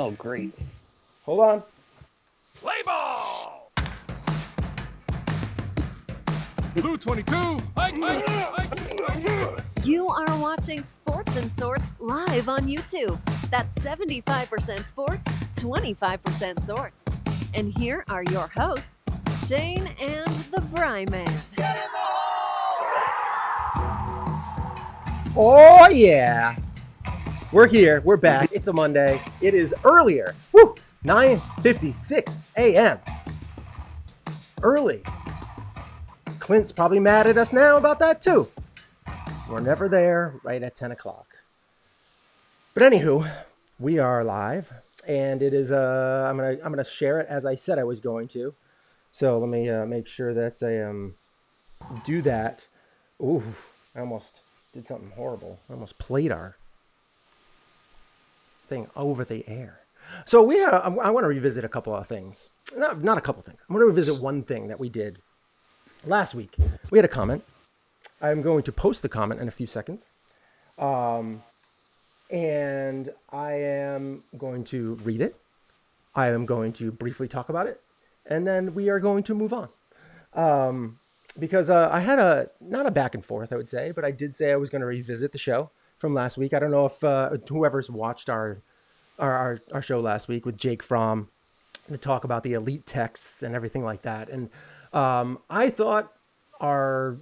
Oh, great. Hold on. Play ball! Blue 22! Hike, hike, hike. You are watching Sports and Sorts live on YouTube. That's 75% sports, 25% sorts. And here are your hosts, Shane and the Bri Man. Oh, yeah. We're here. We're back. It's a Monday. It is earlier. Woo! 9:56 a.m. Early. Clint's probably mad at us now about that, too. We're never there right at 10 o'clock. But anywho, we are live. And it is, I'm gonna share it as I said I was going to. So let me make sure that I do that. Ooh, I almost did something horrible. I almost played our thing over the air. So I want to revisit a couple of things. Not a couple of things. I'm going to revisit one thing that we did last week. We had a comment. I'm going to post the comment in a few seconds. And I am going to read it. I am going to briefly talk about it. And then we are going to move on. Because I had not a back and forth, I would say, but I did say I was going to revisit the show from last week. I don't know if whoever's watched our show last week with Jake Fromm to talk about the elite texts and everything like that. And I thought our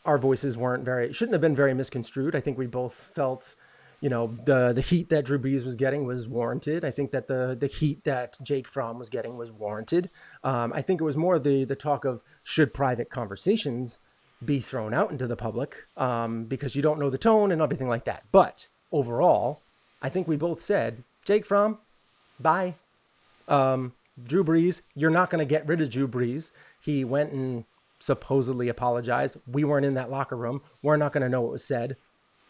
voices shouldn't have been very misconstrued. I think we both felt, the heat that Drew Brees was getting was warranted. I think that the heat that Jake Fromm was getting was warranted. I think it was more the talk of should private conversations be thrown out into the public because you don't know the tone and everything like that. But overall, I think we both said, Jake Fromm, bye. Drew Brees, you're not going to get rid of Drew Brees. He went and supposedly apologized. We weren't in that locker room. We're not going to know what was said.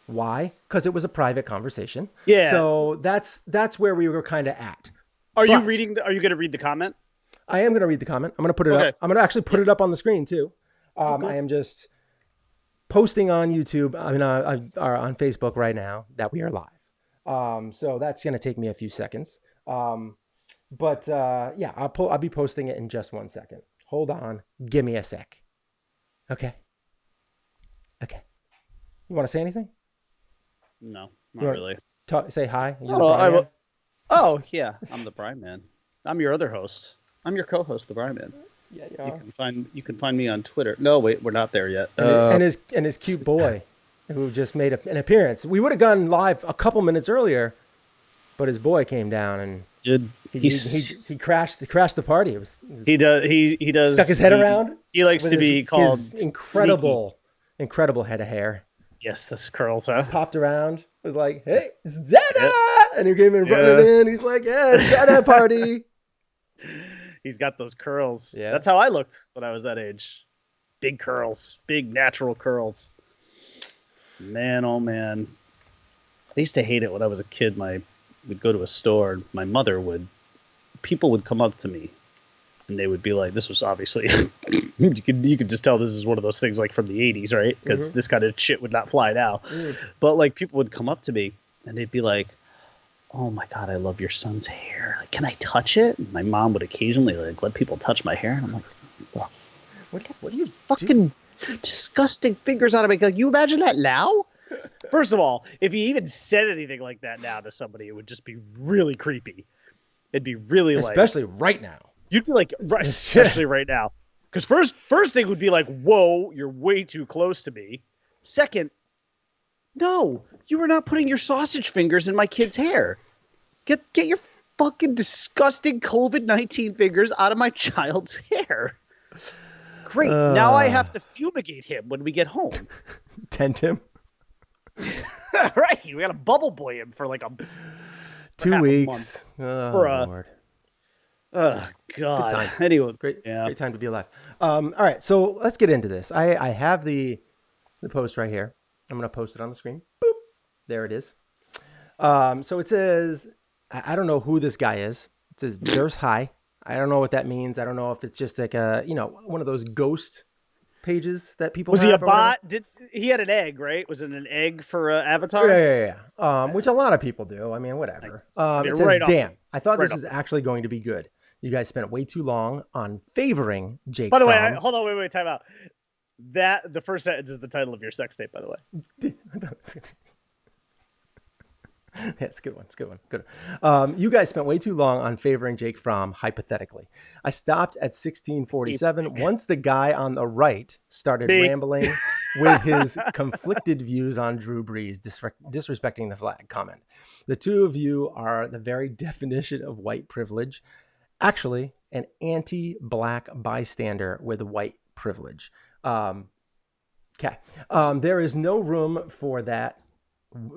Why? Because it was a private conversation. Yeah. So that's where we were kind of at. Are you going to read the comment? I am going to read the comment. I'm going to put it up. I'm going to actually put it up on the screen too. I am just posting on YouTube. On Facebook right now that we are live. So that's going to take me a few seconds. I'll be posting it in just 1 second. Hold on. Give me a sec. Okay. You want to say anything? No, not really. Say hi. Oh, yeah. I'm the Bri Man. I'm your other host. I'm your co-host, the Bri Man. Yeah, you can find me on Twitter. No, wait, we're not there yet. And his cute boy, who just made an appearance. We would have gone live a couple minutes earlier, but his boy came down and he crashed the party. He does stuck his head around. He likes to be called his incredible head of hair. Yes, this curls, huh? Popped around. Was like, hey, it's Dada! And he came in running in. He's like, yeah, it's Dada party. He's got those curls. Yeah. That's how I looked when I was that age. Big curls. Big natural curls. Man, oh man. I used to hate it when I was a kid. We'd go to a store. And people would come up to me. And they would be like, this was obviously, you could just tell this is one of those things like from the 80s, right? Because this kind of shit would not fly now. But like people would come up to me and they'd be like, oh my God, I love your son's hair. Like, can I touch it? And my mom would occasionally let people touch my hair. And I'm like, what are you fucking disgusting fingers out of me? Like, you imagine that now? First of all, if you even said anything like that now to somebody, it would just be really creepy. It'd be really especially right now. You'd be like, especially right now. Because first thing would be like, whoa, you're way too close to me. Second, no, you are not putting your sausage fingers in my kid's hair. Get your fucking disgusting COVID-19 fingers out of my child's hair. Great. Now I have to fumigate him when we get home. Tent him. Right. We got to bubble boy him for like 2 weeks. Lord. Oh God! Anyway, great time to be alive. All right, so let's get into this. I have the post right here. I'm going to post it on the screen. Boop, there it is. So it says, I don't know who this guy is. It says Durst High. I don't know what that means. I don't know if it's just like one of those ghost pages that people was have. He a bot? He had an egg, right? Was it an egg for Avatar? Yeah. Which a lot of people do. I mean, whatever. It says, right damn. I thought this Right was actually going to be good. You guys spent way too long on favoring Jake By the way, Fromm. hold on, wait, time out. The first sentence is the title of your sex tape, by the way. It's a good one. It's a good one. Good. You guys spent way too long on favoring Jake Fromm, hypothetically. I stopped at 1647 once the guy on the right started rambling with his conflicted views on Drew Brees, disrespecting the flag comment. The two of you are the very definition of white privilege. Actually, an anti-black bystander with white privilege. Okay. There is no room for that,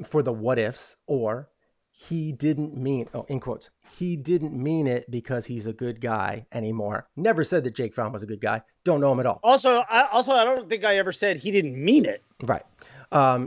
for the what ifs, or he didn't mean, in quotes, he didn't mean it because he's a good guy anymore. Never said that Jake Fromm was a good guy. Don't know him at all. Also, I don't think I ever said he didn't mean it. Right.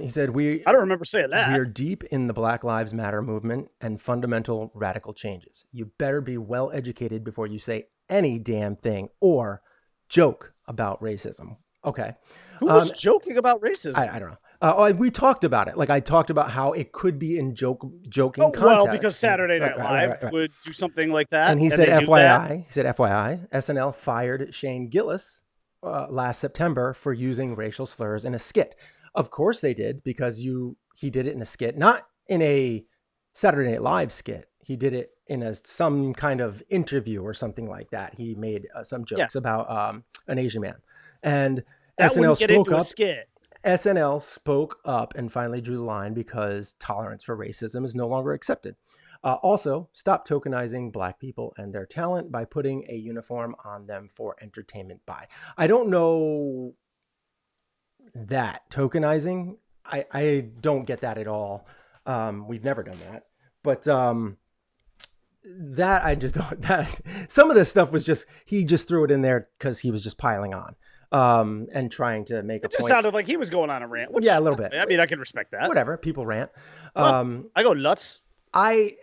He said, I don't remember saying that. We are deep in the Black Lives Matter movement and fundamental radical changes. You better be well educated before you say any damn thing or joke about racism. Okay. Who was joking about racism? I don't know. We talked about it. Like I talked about how it could be in joking context. Well, because Saturday Night Live would do something like that. And he said, FYI, SNL fired Shane Gillis last September for using racial slurs in a skit. Of course they did, because he did it in a skit, not in a Saturday Night Live skit. He did it in some kind of interview or something like that. He made some jokes about an Asian man, and that SNL spoke up. Skit. SNL spoke up and finally drew the line because tolerance for racism is no longer accepted. Also, stop tokenizing Black people and their talent by putting a uniform on them for entertainment buy. I don't know that tokenizing. I don't get that at all. We've never done that. But that I just don't. That some of this stuff was just he just threw it in there because he was just piling on. And trying to make a point. It just sounded like he was going on a rant. Yeah, a little bit. I mean, I can respect that. Whatever, people rant. Well, I go nuts. I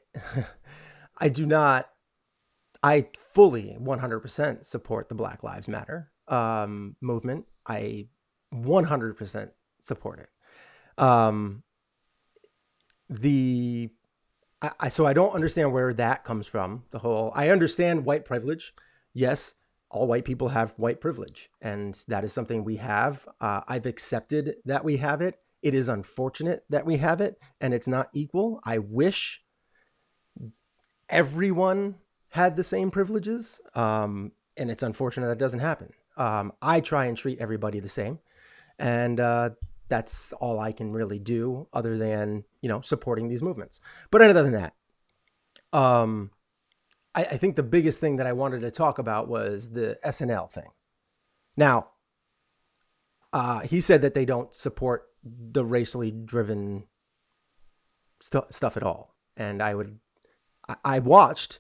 do not. I fully 100% support the Black Lives Matter movement. I 100% support it. So I don't understand where that comes from. I understand white privilege. Yes. All white people have white privilege, and that is something we have. I've accepted that we have it. It is unfortunate that we have it, and it's not equal. I wish everyone had the same privileges, and it's unfortunate that doesn't happen. I try and treat everybody the same, and that's all I can really do other than, supporting these movements. But other than that, I think the biggest thing that I wanted to talk about was the SNL thing. Now, he said that they don't support the racially driven stuff at all. And I watched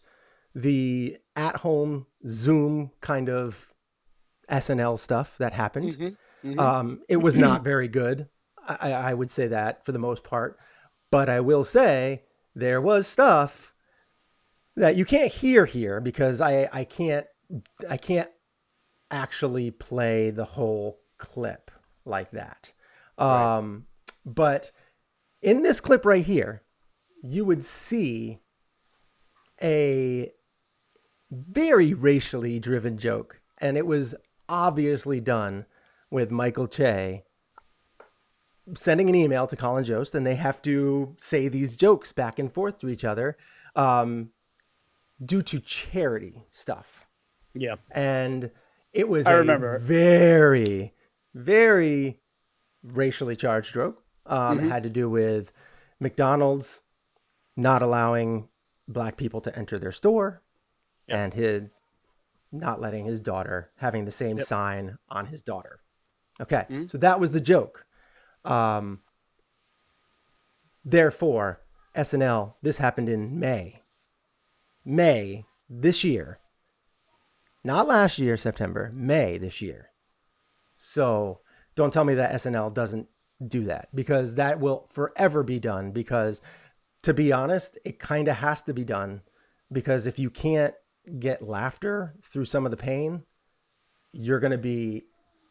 the at-home Zoom kind of SNL stuff that happened. Mm-hmm. Mm-hmm. It was not very good. I would say that for the most part. But I will say there was stuff that you can't hear here because I can't actually play the whole clip like that. Right. But in this clip right here, you would see a very racially driven joke, and it was obviously done with Michael Che sending an email to Colin Jost, and they have to say these jokes back and forth to each other. Due to charity stuff. Yeah. And it was a very, very racially charged joke. Had to do with McDonald's not allowing Black people to enter their store and his not letting his daughter having the same sign on his daughter. Okay. Mm-hmm. So that was the joke. Therefore, SNL, this happened in May this year, not last year, September, May this year. So don't tell me that SNL doesn't do that, because that will forever be done. Because to be honest, it kind of has to be done, because if you can't get laughter through some of the pain, you're going to be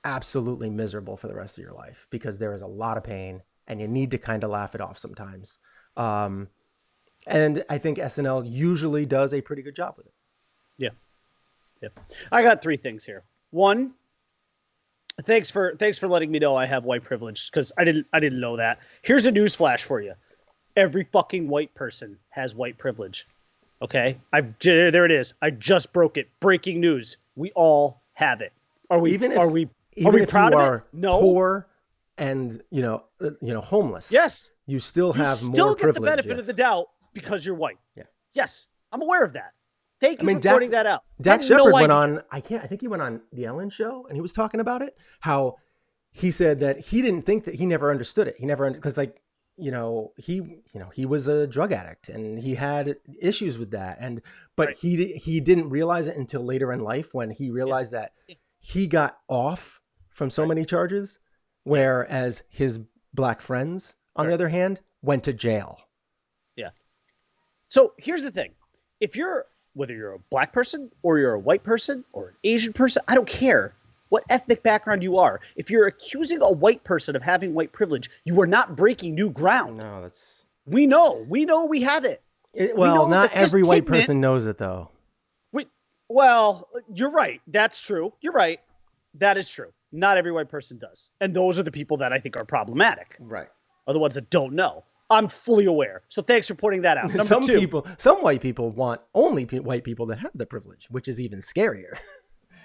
absolutely miserable for the rest of your life, because there is a lot of pain and you need to kind of laugh it off sometimes. And I think SNL usually does a pretty good job with it. Yeah. Yeah. I got 3 things here. One, thanks for letting me know I have white privilege, because I didn't know that. Here's a news flash for you. Every fucking white person has white privilege. Okay? There it is. I just broke it. Breaking news. We all have it. Are we Even proud if you of are it? No. poor and homeless. Yes. You still have still more get privilege. the benefit of the doubt because you're white. Yeah. Yes. I'm aware of that. Thank you for Dak, pointing that out. Dak I had Shepard no went idea. on, I think he went on the Ellen show and he was talking about it. How he said that he didn't think that he never understood it. He never, because he was a drug addict and he had issues with that. But Right. he didn't realize it until later in life when he realized that he got off from so many charges, whereas his black friends, on the other hand, went to jail. Yeah. So here's the thing. Whether you're a black person or you're a white person or an Asian person, I don't care what ethnic background you are. If you're accusing a white person of having white privilege, you are not breaking new ground. No, that's... We know we have it. Well, not every white pigment, person knows it, though. Well, you're right. That's true. You're right. That is true. Not every white person does. And those are the people that I think are problematic. Right. Are the ones that don't know. I'm fully aware. So thanks for pointing that out. Some white people want only white people to have the privilege, which is even scarier.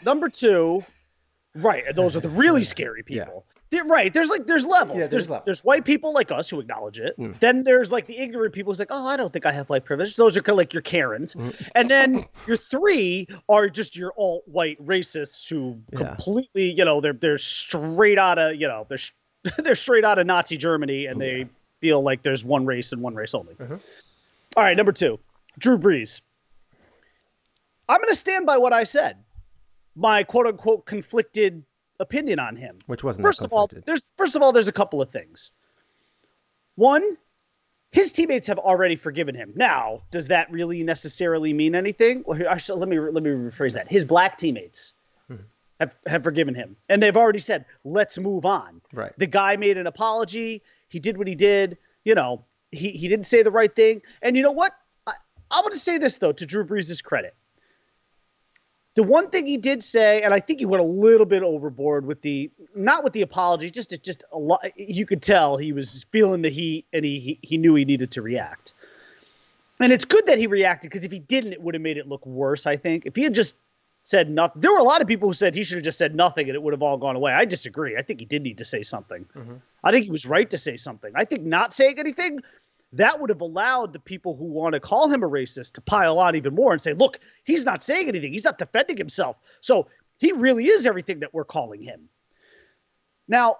Number 2, right, and those are the really scary people. Right, there's levels. Yeah, there's white people like us who acknowledge it. Then there's like the ignorant people who's like, oh, I don't think I have white privilege. Those are kind of like your Karens. And then your 3 are just your alt-white racists who completely, they're straight out of, they're straight out of Nazi Germany, and they feel like there's one race and one race only. All right, number 2, Drew Brees. I'm going to stand by what I said. My quote-unquote conflicted opinion on him. Which wasn't first that of all, there's a couple of things. One, his teammates have already forgiven him. Now, does that really necessarily mean anything? Well, actually, let me rephrase that. His black teammates have forgiven him, and they've already said, let's move on. Right. The guy made an apology. He did what he did. He didn't say the right thing. And you know what? I'm going to say this, though, to Drew Brees' credit. The one thing he did say, and I think he went a little bit overboard with not with the apology, just a lot. You could tell he was feeling the heat, and he knew he needed to react. And it's good that he reacted, because if he didn't, it would have made it look worse, I think. If he had just said nothing, there were a lot of people who said he should have just said nothing and it would have all gone away. I disagree. I think he did need to say something. I think he was right to say something. I think not saying anything, that would have allowed the people who want to call him a racist to pile on even more and say, look, he's not saying anything. He's not defending himself. So he really is everything that we're calling him. Now,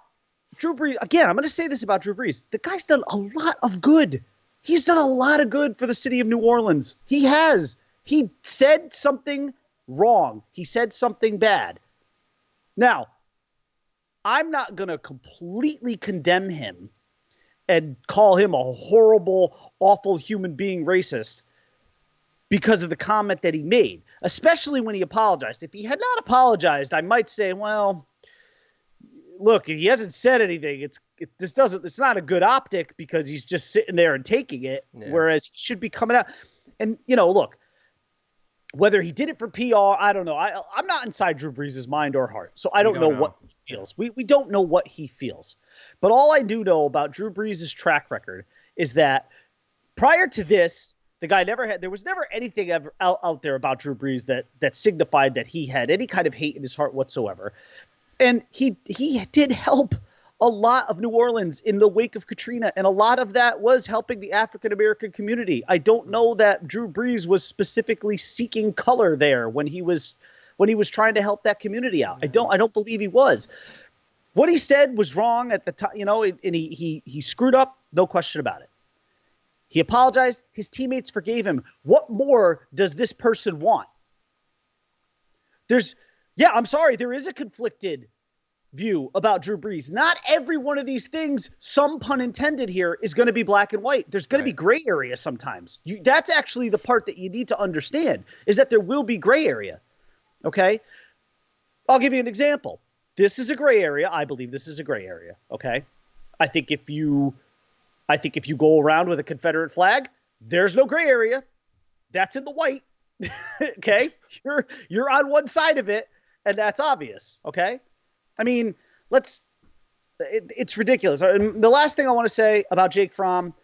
Drew Brees, again, I'm going to say this about Drew Brees. The guy's done a lot of good. He's done a lot of good for the city of New Orleans. He has. He said something wrong. He said something bad. Now, I'm not going to completely condemn him and call him a horrible, awful human being racist because of the comment that he made, especially when he apologized. If he had not apologized, I might say, well, look, he hasn't said anything. It's not a good optic because he's just sitting there and taking it, whereas he should be coming out. And, look, whether he did it for PR, I don't know. I'm not inside Drew Brees' mind or heart, so I don't know what he feels. We don't know what he feels. But all I do know about Drew Brees' track record is that prior to this, the guy there was never anything ever out there about Drew Brees that signified that he had any kind of hate in his heart whatsoever. And he did help a lot of New Orleans in the wake of Katrina, and a lot of that was helping the African-American community. I don't know that Drew Brees was specifically seeking color there when he was trying to help that community out. I don't believe he was. What he said was wrong at the time, and he screwed up, no question about it. He apologized. His teammates forgave him. What more does this person want? I'm sorry, there is a conflicted view about Drew Brees. Not every one of these things, some pun intended here, is going to be black and white. There's going to be gray area sometimes. That's actually the part that you need to understand, is that there will be gray area. Okay? I'll give you an example. This is a gray area. I believe this is a gray area. Okay? I think if you go around with a Confederate flag, There's no gray area. That's in the white. Okay? You're on one side of it, and that's obvious. Okay? I mean, it's ridiculous. And the last thing I want to say about Jake Fromm,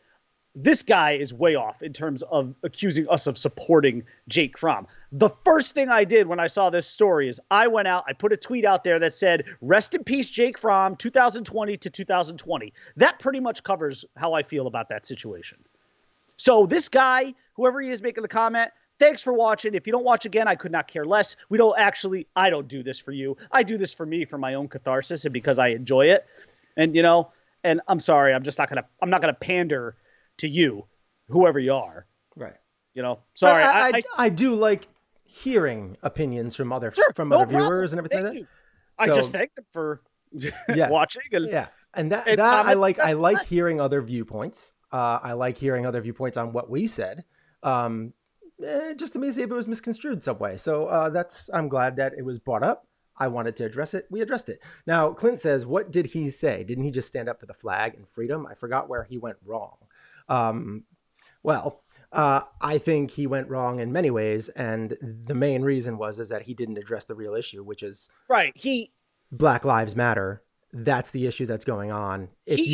this guy is way off in terms of accusing us of supporting Jake Fromm. The first thing I did when I saw this story is I went out, I put a tweet out there that said, rest in peace, Jake Fromm, 2020 to 2020. That pretty much covers how I feel about that situation. So this guy, whoever he is making the comment, thanks for watching. If you don't watch again, I could not care less. I don't do this for you. I do this for me, for my own catharsis and because I enjoy it. And, and I'm sorry, I'm not going to pander to you, whoever you are. Right. Sorry. I do like hearing opinions from other viewers and everything like that. I just thank them for watching. And I like hearing other viewpoints. I like hearing other viewpoints on what we said. Just to me, see if it was misconstrued some way. So I'm glad that it was brought up. I wanted to address it. We addressed it. Now, Clint says, what did he say? Didn't he just stand up for the flag and freedom? I forgot where he went wrong. I think he went wrong in many ways. And the main reason is that he didn't address the real issue, which is Black Lives Matter. That's the issue that's going on. If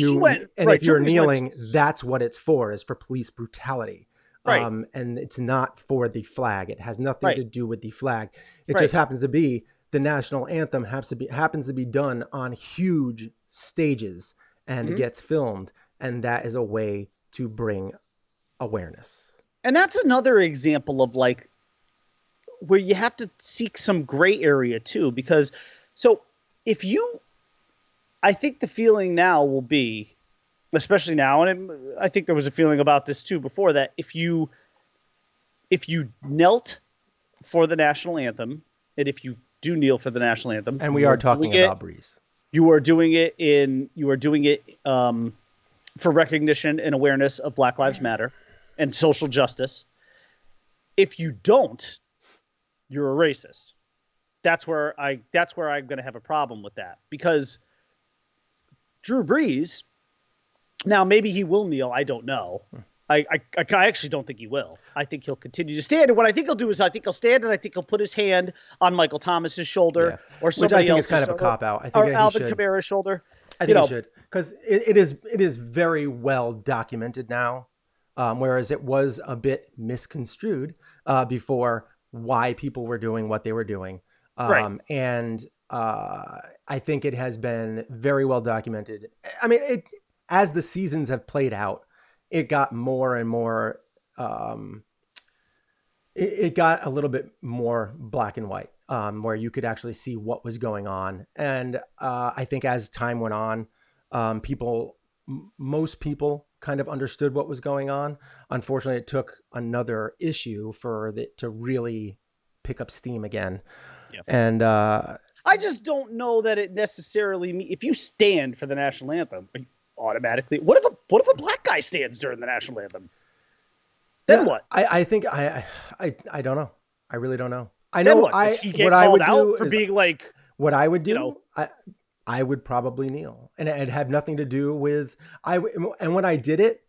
you're kneeling, that's what it's for, is for police brutality. Right. And it's not for the flag. It has nothing to do with the flag. It just happens to be the national anthem happens to be done on huge stages and gets filmed. And that is a way to bring awareness. And that's another example of where you have to seek some gray area too, because I think the feeling now will be, especially now, and I think there was a feeling about this too before, that if you knelt for the national anthem, and if you do kneel for the national anthem, and we are talking about Brees, you are doing it for recognition and awareness of Black Lives Matter and social justice. If you don't, you're a racist. That's where I'm going to have a problem with that, because Drew Brees, now maybe he will kneel. I don't know. I actually don't think he will. I think he'll continue to stand. And what I think he'll do is I think he'll stand and I think he'll put his hand on Michael Thomas's shoulder or somebody else's. Which I think is kind of a cop-out. I think or Alvin Kamara's shoulder. I think he should. Because it is very well documented now, whereas it was a bit misconstrued before why people were doing what they were doing. And I think it has been very well documented. I mean, as the seasons have played out, it got more and more, it got a little bit more black and white, where you could actually see what was going on. And I think as time went on, most people kind of understood what was going on. Unfortunately, it took another issue for it to really pick up steam again. Yep. And I just don't know that it necessarily if you stand for the national anthem automatically. What if a black guy stands during the national anthem? Then what? I think I don't know. I really don't know. I know what I would do for being what I would do. I would probably kneel, and it had nothing to do with and when I did it,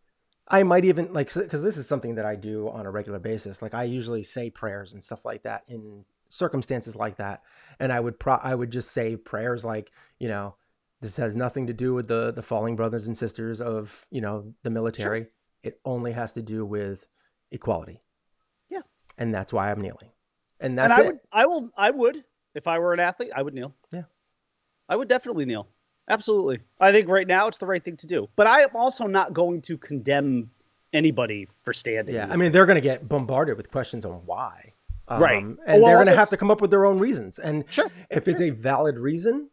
I might even because this is something that I do on a regular basis. I usually say prayers and stuff like that in circumstances like that. And I would just say prayers this has nothing to do with the falling brothers and sisters of, the military. Sure. It only has to do with equality. Yeah. And that's why I'm kneeling. And that's it. I would, if I were an athlete, I would kneel. Yeah. I would definitely kneel. Absolutely. I think right now it's the right thing to do. But I am also not going to condemn anybody for standing. Yeah. I mean, they're going to get bombarded with questions on why. Right. And they're going to have to come up with their own reasons. And if it's a valid reason,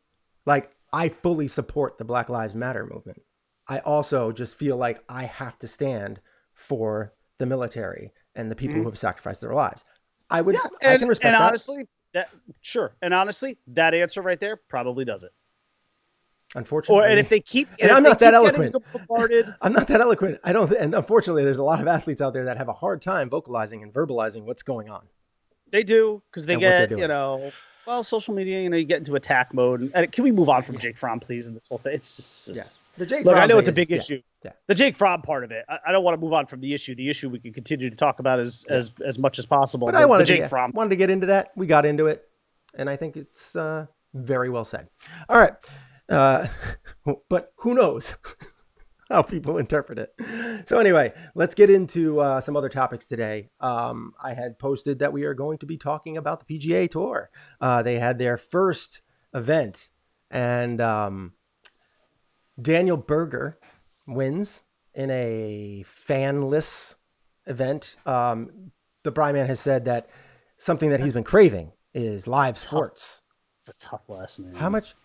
I fully support the Black Lives Matter movement. I also just feel like I have to stand for the military and the people who have sacrificed their lives. I can respect that. And honestly, that answer right there probably does it. Unfortunately. And if they keep, I'm not that eloquent. I'm not that eloquent. And unfortunately, there's a lot of athletes out there that have a hard time vocalizing and verbalizing what's going on. They do, because they get, Well, social media, you get into attack mode. And can we move on from Jake Fromm, please, and this whole thing? It's just The Jake look. Fromm I know thing it's a is big just- issue. Yeah. The Jake Fromm part of it. I don't want to move on from the issue. The issue we can continue to talk about as much as possible. But I wanted the Jake Fromm. wanted to get into that. We got into it, and I think it's very well said. All right, but who knows how people interpret it? So anyway, let's get into some other topics today. I had posted that we are going to be talking about the PGA Tour. They had their first event, and Daniel Berger wins in a fanless event. The Bri Man has said that something that he's been craving is live sports. It's a tough last name. How much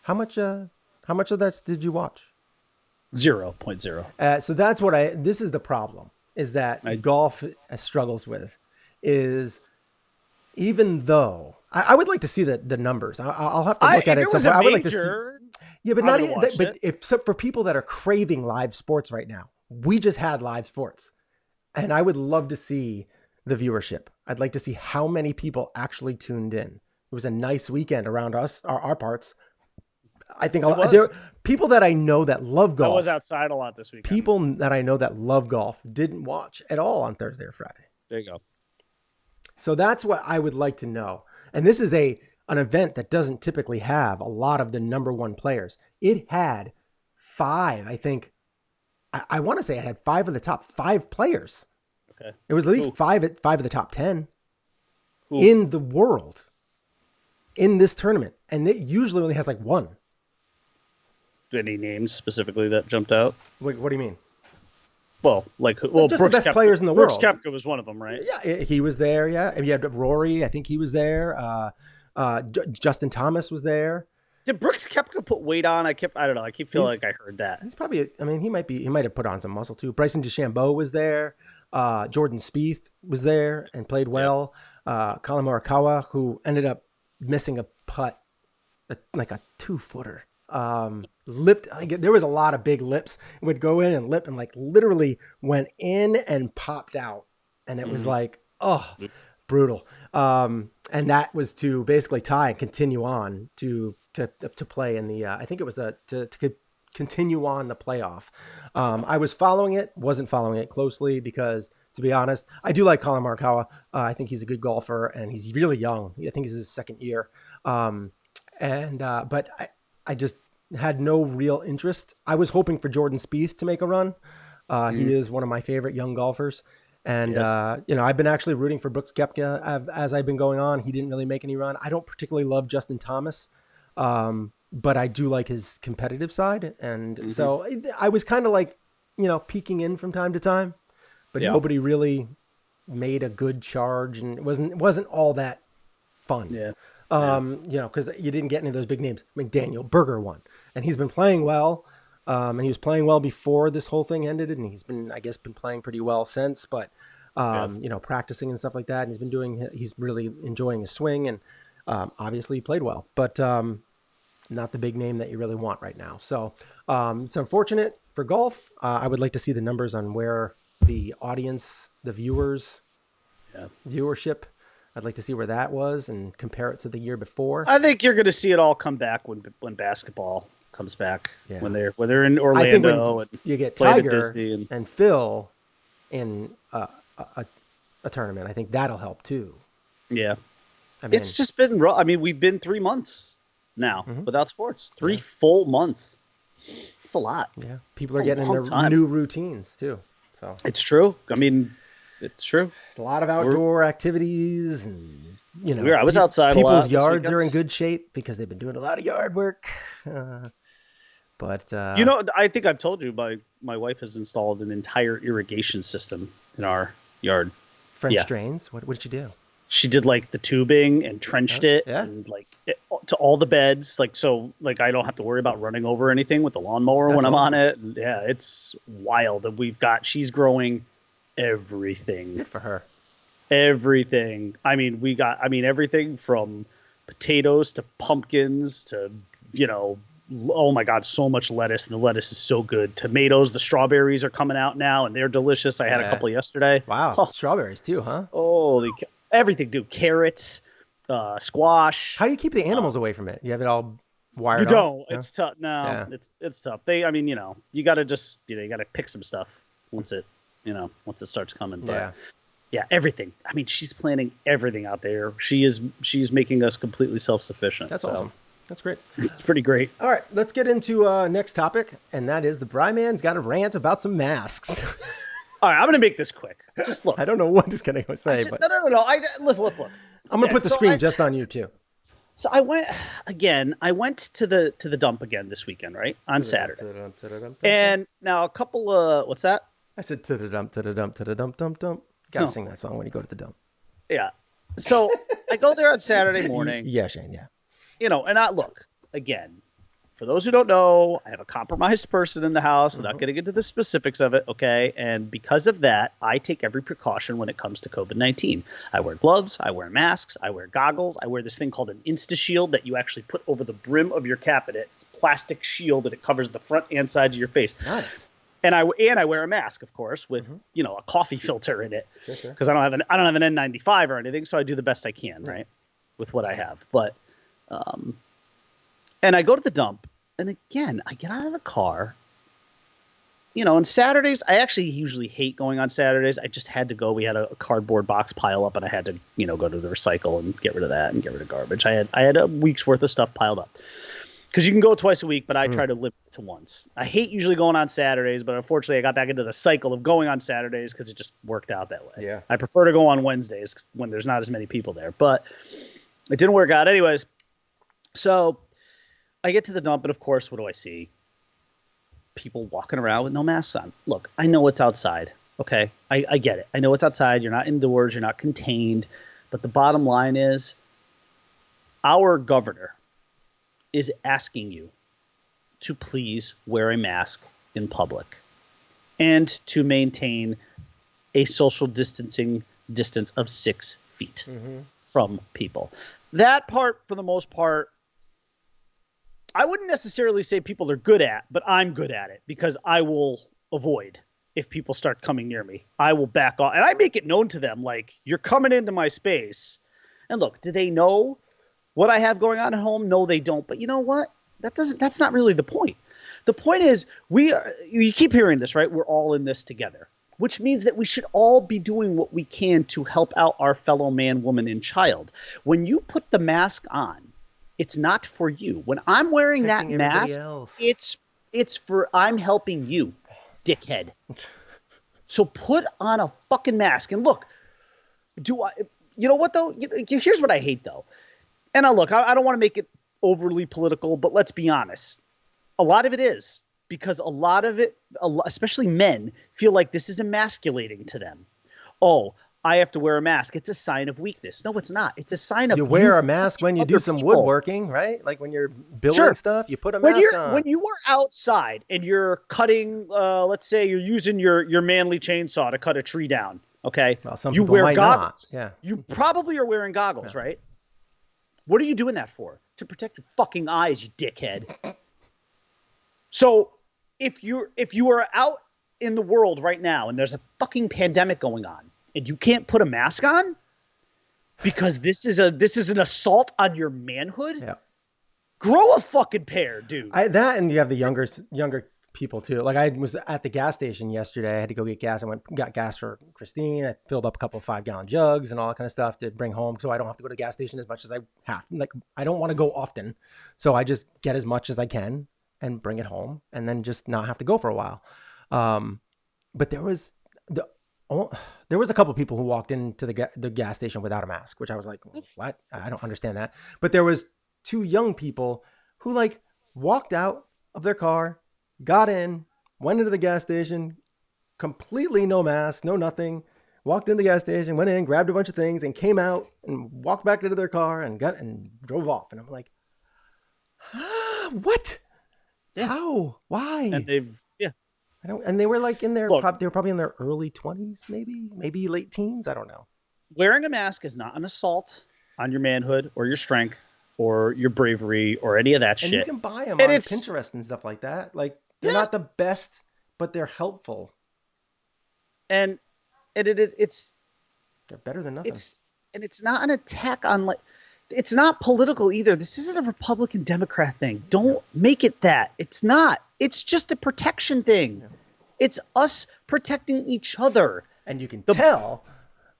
of that did you watch? 0.0. So that's what this is the problem, is that golf struggles with, is even though I would like to see the numbers. I'll have to look at it. I would like to see. Yeah, but for people that are craving live sports right now, we just had live sports, and I would love to see the viewership. I'd like to see how many people actually tuned in. It was a nice weekend around our parts. I think there people that I know that love golf. I was outside a lot this weekend. People that I know that love golf didn't watch at all on Thursday or Friday. There you go. So that's what I would like to know. And this is an event that doesn't typically have a lot of the number one players. It had 5, I think. I want to say it had 5 of the top 5 players. Okay. It was at least 5 of the top 10 in the world in this tournament. And it usually only has like 1. Any names specifically that jumped out? What do you mean? Well, just the best players in the world. Brooks Koepka was one of them, right? Yeah, he was there. Yeah, and you had Rory. I think he was there. Justin Thomas was there. Did Brooks Koepka put weight on? I don't know. I keep feeling like I heard that. He's probably. I mean, he might have put on some muscle too. Bryson DeChambeau was there. Jordan Spieth was there and played well. Colin Morikawa, who ended up missing a putt, like a 2-footer. Lipped. There was a lot of big lips. It would go in and lip and like literally went in and popped out, and it was like, oh, brutal. And that was to basically tie and continue on to play in the. I think it was to continue on the playoff. I was following it, wasn't following it closely because, to be honest, I do like Colin Morikawa. I think he's a good golfer and he's really young. I think he's his second year. But I just had no real interest. I was hoping for Jordan Spieth to make a run. He is one of my favorite young golfers. And, I've been actually rooting for Brooks Koepka as I've been going on. He didn't really make any run. I don't particularly love Justin Thomas, but I do like his competitive side. And so I was kind of like, peeking in from time to time, but nobody really made a good charge, and it wasn't all that fun. Yeah. Because you didn't get any of those big names. I mean, Daniel Berger won, and he's been playing well. And he was playing well before this whole thing ended, and he's been, I guess, playing pretty well since. But practicing and stuff like that, and he's really enjoying his swing, and obviously he played well, but not the big name that you really want right now. So it's unfortunate for golf. I would like to see the numbers on where the audience, the viewership. I'd like to see where that was and compare it to the year before. I think you're going to see it all come back when basketball comes back. Yeah. When they're in Orlando, and you get Tiger and Phil in a tournament. I think that'll help too. Yeah, it's just been rough. I mean, we've been 3 months now without sports. 3 full months. It's a lot. Yeah, people are getting in their new routines too. So it's true. I mean. It's true. A lot of outdoor activities, and I was outside. People's yards are in good shape because they've been doing a lot of yard work. But I think I've told you my wife has installed an entire irrigation system in our yard. French drains. What did you do? She did like the tubing and trenched it, and to all the beds, so I don't have to worry about running over anything with the lawnmower when I'm on it. And, it's wild. And she's growing everything. Good for her. Everything. I mean, everything from potatoes to pumpkins to, oh my God, so much lettuce, and the lettuce is so good. Tomatoes, the strawberries are coming out now, and they're delicious. I had a couple yesterday. Wow. Strawberries too, huh? Holy, everything, dude. Carrots. squash. How do you keep the animals away from it? You have it all wired You off? don't. No? It's tough. No, Yeah. it's tough. I mean, you got to just, you got to pick some stuff once it starts coming. But yeah, everything. I mean, she's planning everything out there. She's making us completely self-sufficient. That's awesome. That's great. It's pretty great. All right, let's get into next topic, and that is the Bri Man's got a rant about some masks. All right, I'm going to make this quick. Just look. I don't know what he's going to say, but No. Look. I'm going to put the screen just on you too. So I went to the dump again this weekend, right? On Saturday. And now a couple of, what's that? I said to the dump. Gotta sing that song when you go to the dump. Yeah. So I go there on Saturday morning. Yeah, Shane, yeah. And I look, again, for those who don't know, I have a compromised person in the house. I'm not getting into the specifics of it, okay? And because of that, I take every precaution when it comes to COVID-19. I wear gloves, I wear masks, I wear goggles, I wear this thing called an Insta-Shield that you actually put over the brim of your cap, and it's a plastic shield and it covers the front and sides of your face. Nice. And I wear a mask, of course, with a coffee filter in it, because I don't have an N95 or anything, so I do the best I can, right, with what I have. But and I go to the dump, and again, I get out of the car. On Saturdays, I actually usually hate going on Saturdays. I just had to go. We had a cardboard box pile up, and I had to go to the recycle and get rid of that and get rid of garbage. I had a week's worth of stuff piled up. Because you can go twice a week, but I try to limit it to once. I hate usually going on Saturdays, but unfortunately I got back into the cycle of going on Saturdays because it just worked out that way. Yeah. I prefer to go on Wednesdays when there's not as many people there, but it didn't work out anyways. So I get to the dump, and of course, what do I see? People walking around with no masks on. Look, I know it's outside, okay? I get it. I know it's outside. You're not indoors. You're not contained. But the bottom line is our governor is asking you to please wear a mask in public and to maintain a social distancing distance of 6 feet from people. That part, for the most part, I wouldn't necessarily say people are good at, but I'm good at it because I will avoid if people start coming near me. I will back off, and I make it known to them, like, you're coming into my space. And look, do they know what I have going on at home? No, they don't. But you know what? That's not really the point. The point is you keep hearing this, right? We're all in this together, which means that we should all be doing what we can to help out our fellow man, woman, and child. When you put the mask on, it's not for you. When I'm wearing that mask, it's for I'm helping you, dickhead. So put on a fucking mask. And look, you know what though? Here's what I hate though. And I don't want to make it overly political, but let's be honest. A lot of it is because a lot of it, especially men, feel like this is emasculating to them. Oh, I have to wear a mask. It's a sign of weakness. No, it's not. It's a sign of you wear a mask when you do some woodworking, right? Like when you're building stuff, you put a mask on. When you are outside and you're cutting, let's say you're using your manly chainsaw to cut a tree down, okay? Well, some you people wear might goggles. not. Yeah. You probably are wearing goggles, right? What are you doing that for? To protect your fucking eyes, you dickhead. So if you are out in the world right now and there's a fucking pandemic going on and you can't put a mask on because this is an assault on your manhood, grow a fucking pair, dude. And you have the younger people too. Like I was at the gas station yesterday. I had to go get gas. Got gas for Christine. I filled up a couple of 5-gallon jugs and all that kind of stuff to bring home, so I don't have to go to the gas station as much as I have. Like I don't want to go often, so I just get as much as I can and bring it home, and then just not have to go for a while. But there was a couple of people who walked into the gas station without a mask, which I was like, what? I don't understand that. But there was 2 young people who like walked out of their car, got in, went into the gas station, completely no mask, no nothing, walked in the gas station, went in, grabbed a bunch of things and came out and walked back into their car and drove off. And I'm like, what? Yeah. How? Why? And and they were like in their, they were probably in their early 20s, maybe late teens. I don't know. Wearing a mask is not an assault on your manhood or your strength or your bravery or any of that shit. And you can buy them on Pinterest and stuff like that. Like they're not the best, but they're helpful. And it's they're better than nothing. It's not an attack on It's not political either. This isn't a Republican Democrat thing. Don't make it that. It's not. It's just a protection thing. Yeah. It's us protecting each other. And you can tell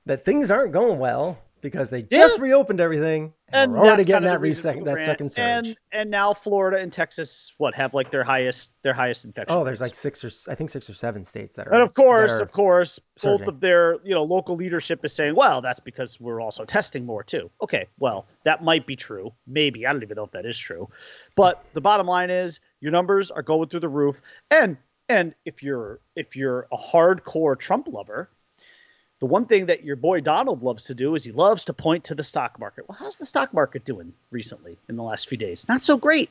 that things aren't going well because they just reopened everything and we're already getting that second surge. And now Florida and Texas, have like their highest infection. Oh, there's like 6 or 7 states that are. And of course, surging. Both of their local leadership is saying, well, that's because we're also testing more too. Okay, well, that might be true. Maybe. I don't even know if that is true. But the bottom line is your numbers are going through the roof. And if you're a hardcore Trump lover, the one thing that your boy Donald loves to do is he loves to point to the stock market. Well, how's the stock market doing recently in the last few days? Not so great.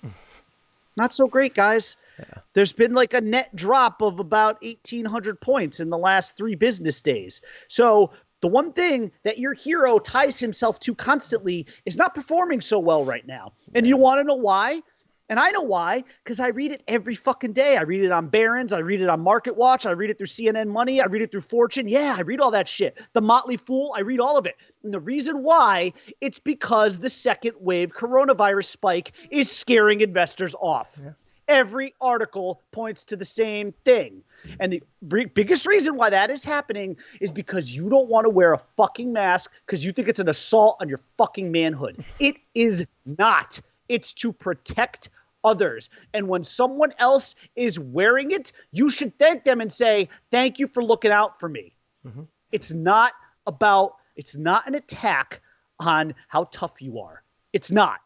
Not so great, guys. Yeah. There's been like a net drop of about 1,800 points in the last 3 business days. So the one thing that your hero ties himself to constantly is not performing so well right now. And you want to know why? And I know why, because I read it every fucking day. I read it on Barron's. I read it on Market Watch. I read it through CNN Money. I read it through Fortune. Yeah, I read all that shit. The Motley Fool. I read all of it. And the reason why, it's because the second wave coronavirus spike is scaring investors off. Yeah. Every article points to the same thing. And the biggest reason why that is happening is because you don't want to wear a fucking mask because you think it's an assault on your fucking manhood. It is not. It's to protect others. And when someone else is wearing it, you should thank them and say, thank you for looking out for me. Mm-hmm. It's not an attack on how tough you are. It's not.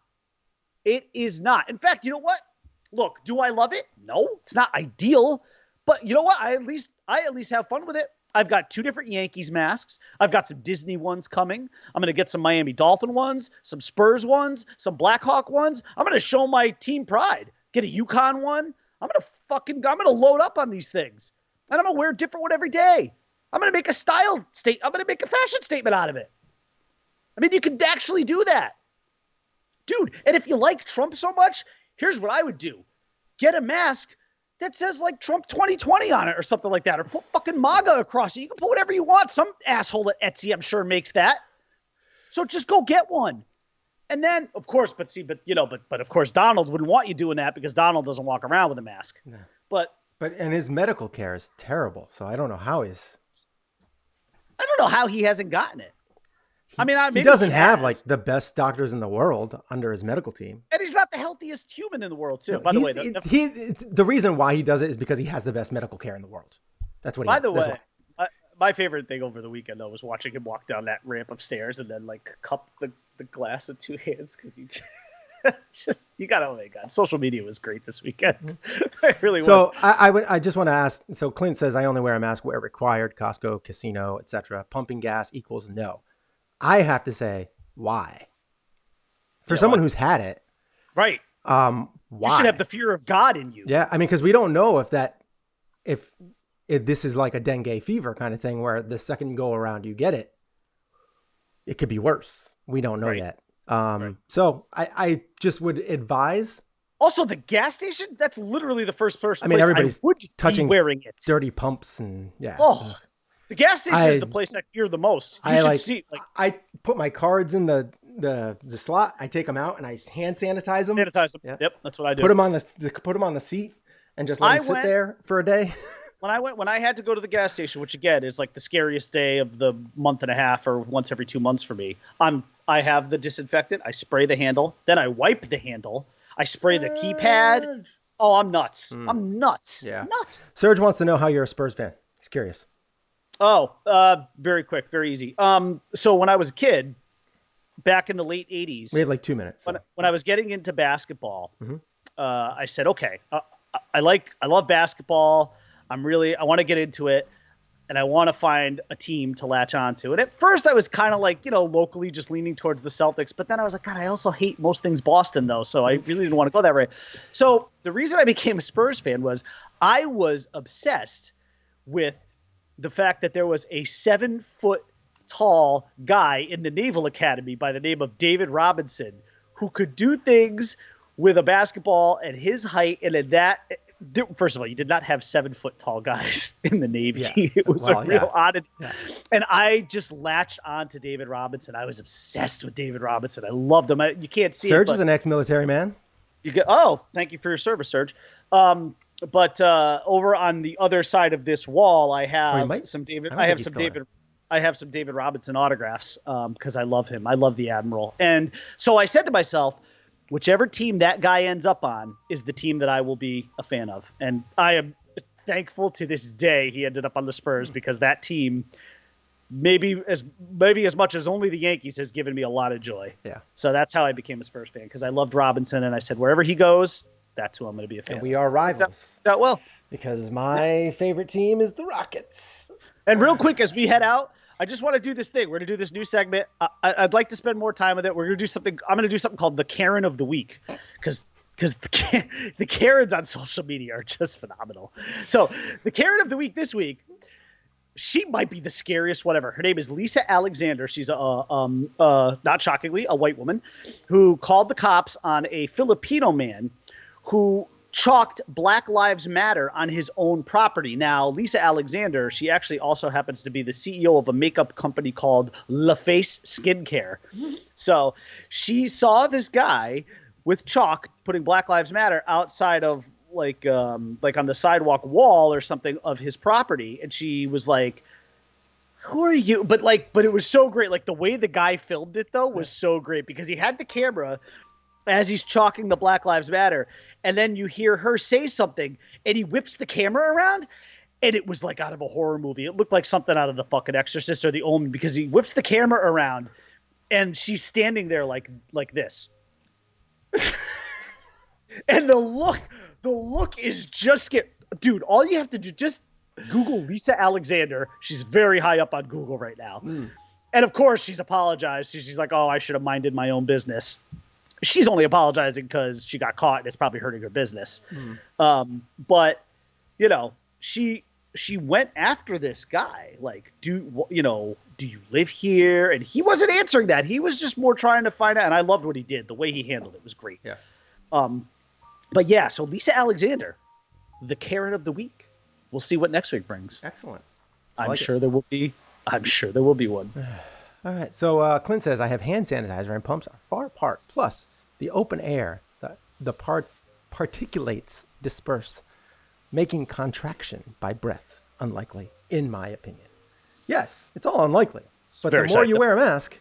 It is not. In fact, you know what? Look, do I love it? No, it's not ideal. But you know what? I at least have fun with it. I've got 2 different Yankees masks. I've got some Disney ones coming. I'm going to get some Miami Dolphin ones, some Spurs ones, some Blackhawk ones. I'm going to show my team pride. Get a UConn one. I'm going to load up on these things. And I'm going to wear a different one every day. I'm going to make I'm going to make a fashion statement out of it. I mean, you can actually do that. Dude, and if you like Trump so much, here's what I would do. Get a mask that says like Trump 2020 on it or something like that, or put fucking MAGA across it. You can put whatever you want. Some asshole at Etsy, I'm sure, makes that. So just go get one. And then, of course, but of course, Donald wouldn't want you doing that because Donald doesn't walk around with a mask. No. But his medical care is terrible. So I don't know how he hasn't gotten it. He doesn't have like the best doctors in the world under his medical team. And he's not the healthiest human in the world, too. By the way, the reason why he does it is because he has the best medical care in the world. That's what he. By the way, my favorite thing over the weekend though was watching him walk down that ramp upstairs and then like cup the glass with 2 hands because he just oh my god, social media was great this weekend. It really was. So I just want to ask. So Clint says I only wear a mask where required, Costco, casino, etc. Pumping gas equals no. I have to say, why? For someone who's had it. Right. Why? You should have the fear of God in you. Yeah. I mean, because we don't know if this is like a dengue fever kind of thing where the second go around you get it, it could be worse. We don't know yet. So I just would advise. Also, the gas station, that's literally the first person. I mean, everybody's touching wearing it. Dirty pumps and yeah. Oh, the gas station is the place I fear the most. I put my cards in the slot. I take them out and I hand sanitize them. Yep, that's what I do. Put them on the seat and just let them sit there for a day. When I had to go to the gas station, which again is like the scariest day of the month and a half or once every 2 months for me. I have the disinfectant. I spray the handle. Then I wipe the handle. I spray the keypad. Oh, I'm nuts. I'm nuts. Yeah. Nuts. Serge wants to know how you're a Spurs fan. He's curious. Oh, very quick, very easy. So when I was a kid, back in the late 80s. We have like 2 minutes. So. When I was getting into basketball, I said, okay, I love basketball. I want to get into it. And I want to find a team to latch onto. And at first I was kind of like, locally just leaning towards the Celtics. But then I was like, God, I also hate most things Boston, though. So I really didn't want to go that way. So the reason I became a Spurs fan was I was obsessed with the fact that there was a 7-foot tall guy in the Naval Academy by the name of David Robinson who could do things with a basketball at his height and at that first of all, you did not have 7-foot tall guys in the Navy. Yeah. It was a real oddity. Yeah. And I just latched on to David Robinson. I was obsessed with David Robinson. I loved him. You can't see Serge it, is an ex-military man. thank you for your service, Serge. But over on the other side of this wall, I have some David. I have some David Robinson autographs because I love him. I love the Admiral. And so I said to myself, whichever team that guy ends up on is the team that I will be a fan of. And I am thankful to this day he ended up on the Spurs because that team, maybe as much as only the Yankees, has given me a lot of joy. Yeah. So that's how I became a Spurs fan, because I loved Robinson, and I said wherever he goes, that's who I'm going to be a fan And we are rivals. that well. Because my favorite team is the Rockets. And real quick, as we head out, I just want to do this thing. We're going to do this new segment. I'd like to spend more time with it. We're going to do something. I'm going to do something called the Karen of the Week, because the Karens on social media are just phenomenal. So the Karen of the Week this week, she might be the scariest whatever. Her name is Lisa Alexander. She's not shockingly, a white woman who called the cops on a Filipino man who chalked Black Lives Matter on his own property. Now, Lisa Alexander, she actually also happens to be the CEO of a makeup company called La Face Skincare. So she saw this guy with chalk putting Black Lives Matter outside of like on the sidewalk wall or something of his property. And she was like, who are you? But it was so great. Like the way the guy filmed it though was so great, because he had the camera as he's chalking the Black Lives Matter. And then you hear her say something and he whips the camera around, and it was like out of a horror movie. It looked like something out of the fucking Exorcist or The Omen, because he whips the camera around and she's standing there like this. And the look is just dude, all you have to do, just Google Lisa Alexander. She's very high up on Google right now. And of course she's apologized. She's like, oh, I should have minded my own business. She's only apologizing because she got caught and it's probably hurting her business. But you know, she went after this guy. Like, do you live here? And he wasn't answering that. He was just more trying to find out. And I loved what he did. The way he handled it was great. Yeah. But yeah, so Lisa Alexander, the Karen of the Week. We'll see what next week brings. Excellent. I'm sure there will be one. All right. So Clint says, I have hand sanitizer and pumps are far apart. Plus, the open air, the particulates disperse, making contraction by breath unlikely, in my opinion. Yes, it's all unlikely. But the more you wear a mask,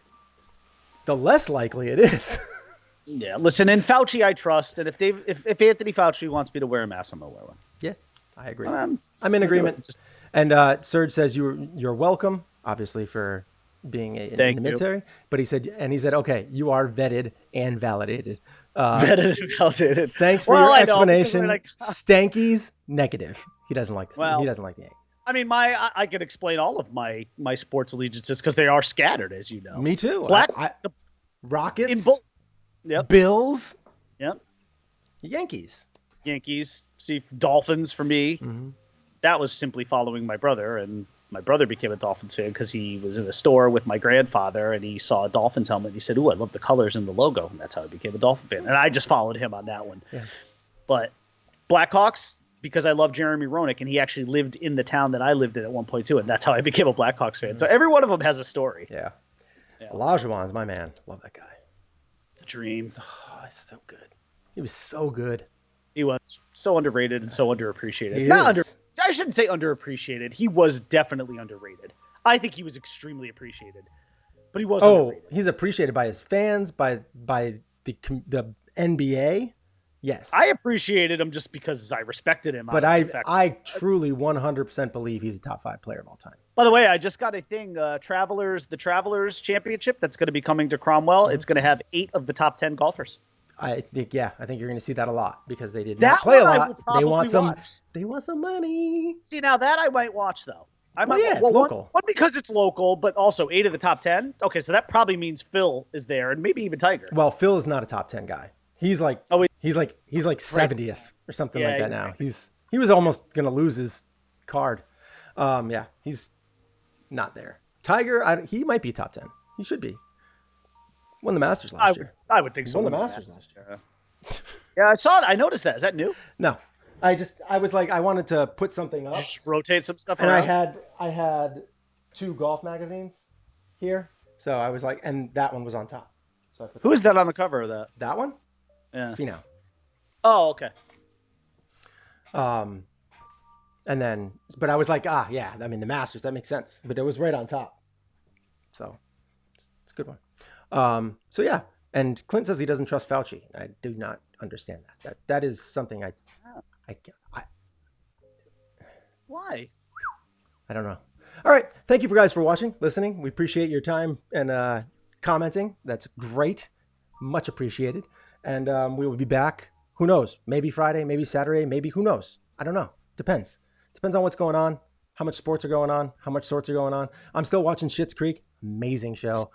the less likely it is. Yeah, listen, in Fauci I trust, and if Anthony Fauci wants me to wear a mask, I'm gonna wear one. Yeah, I agree. I'm in agreement. And Serge says you're welcome, obviously, for being in the military. But he said, okay, you are vetted and validated. Vetted and validated. Thanks for your explanation. Stanky's negative. He doesn't like the Yankees. I mean, I can explain all of my sports allegiances because they are scattered, as you know. Me too. The Rockets, Bills, Yankees. See, Dolphins for me. Mm-hmm. That was simply following my brother, and my brother became a Dolphins fan because he was in a store with my grandfather and he saw a Dolphins helmet. And he said, "Ooh, I love the colors and the logo," and that's how I became a Dolphin fan. And I just followed him on that one. Yeah. But Blackhawks, because I love Jeremy Roenick, and he actually lived in the town that I lived in at one point too, and that's how I became a Blackhawks fan. Mm-hmm. So every one of them has a story. Yeah. Olajuwon's my man. Love that guy. The dream. Oh, he's so good. He was so good. He was so underrated and so underappreciated. I shouldn't say underappreciated. He was definitely underrated. I think he was extremely appreciated, but he was underrated. He's appreciated by his fans, by the NBA. Yes, I appreciated him just because I respected him. But I truly 100% believe he's a top 5 player of all time. By the way, I just got a thing, the Travelers Championship that's going to be coming to Cromwell. Mm-hmm. It's going to have 8 of the top 10 golfers. I think you're going to see that a lot because they did not play a lot. They want some money. See, now that I might watch though. It's local. One because it's local, but also 8 of the top 10. Okay, so that probably means Phil is there and maybe even Tiger. Well, Phil is not a top 10 guy. He's like he's like 70th or something like that now. Right. He was almost going to lose his card. He's not there. Tiger, he might be top 10. He should be. Won the Masters last year. I would think so. Won the Masters last year. Yeah, I saw it. I noticed that. Is that new? No. I was like, I wanted to put something up, Just rotate some stuff and around. I had 2 golf magazines here, so I was like, and that one was on top. So I put Who is that on the cover of that? that one. Yeah. Finau. Oh, okay. And then, but I was like, yeah, I mean, the Masters, that makes sense. But it was right on top. So it's a good one. So yeah. And Clint says he doesn't trust Fauci. I do not understand that. That is something I Why? I don't know. All right. Thank you for guys for watching, listening. We appreciate your time and commenting. That's great. Much appreciated. And we will be back. Who knows? Maybe Friday, maybe Saturday, maybe who knows? I don't know. Depends. Depends on what's going on, how much sports are going on, how much sorts are going on. I'm still watching Schitt's Creek. Amazing show.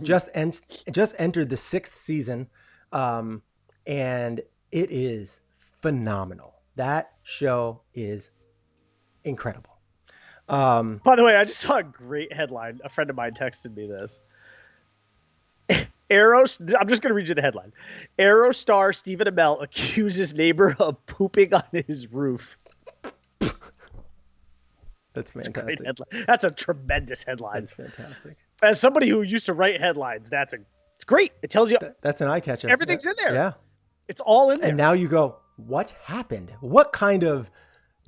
Just entered the 6th season, and it is phenomenal. That show is incredible. By the way, I just saw a great headline. A friend of mine texted me this. I'm just going to read you the headline. Arrow star Stephen Amell accuses neighbor of pooping on his roof. That's fantastic. That's a tremendous headline. That's fantastic. As somebody who used to write headlines, it's great. It tells you that's an eye catcher. Everything's in there. Yeah. It's all in there. And now you go, what happened? What kind of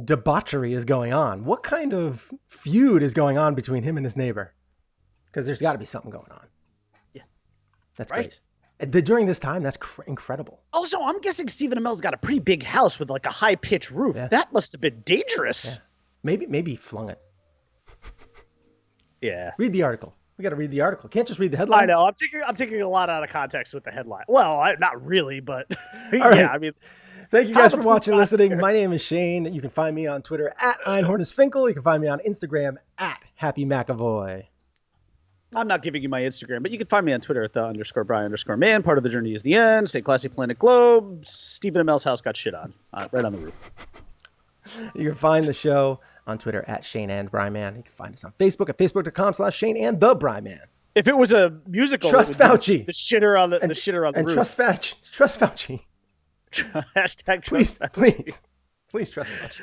debauchery is going on? What kind of feud is going on between him and his neighbor? Because there's got to be something going on. Yeah. That's right. Great. During this time, that's incredible. Also, I'm guessing Stephen Amell's got a pretty big house with like a high-pitched roof. Yeah. That must have been dangerous. Yeah. Maybe he flung it. Yeah. Read the article. We got to read the article. Can't just read the headline. I know. I'm taking a lot out of context with the headline. Well, not really, but yeah. Right. I mean, thank you guys for watching, listening. My name is Shane. You can find me on Twitter at Einhornisfinkel. You can find me on Instagram at Happy McAvoy. I'm not giving you my Instagram, but you can find me on Twitter at _Bri_man. Part of the journey is the end. Stay classy, Planet Globe. Stephen Amell's house got shit on, right on the roof. You can find the show on Twitter at Shane and Bri Man. You can find us on Facebook at facebook.com/Shane and the Bri Man. If it was a musical, trust Fauci. The shitter on the shitter on the roof. Trust Fauci. Hashtag please trust Fauci.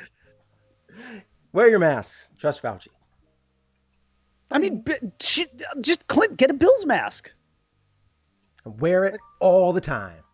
Wear your masks. Trust Fauci. I mean, just Clint, get a Bills mask. Wear it all the time.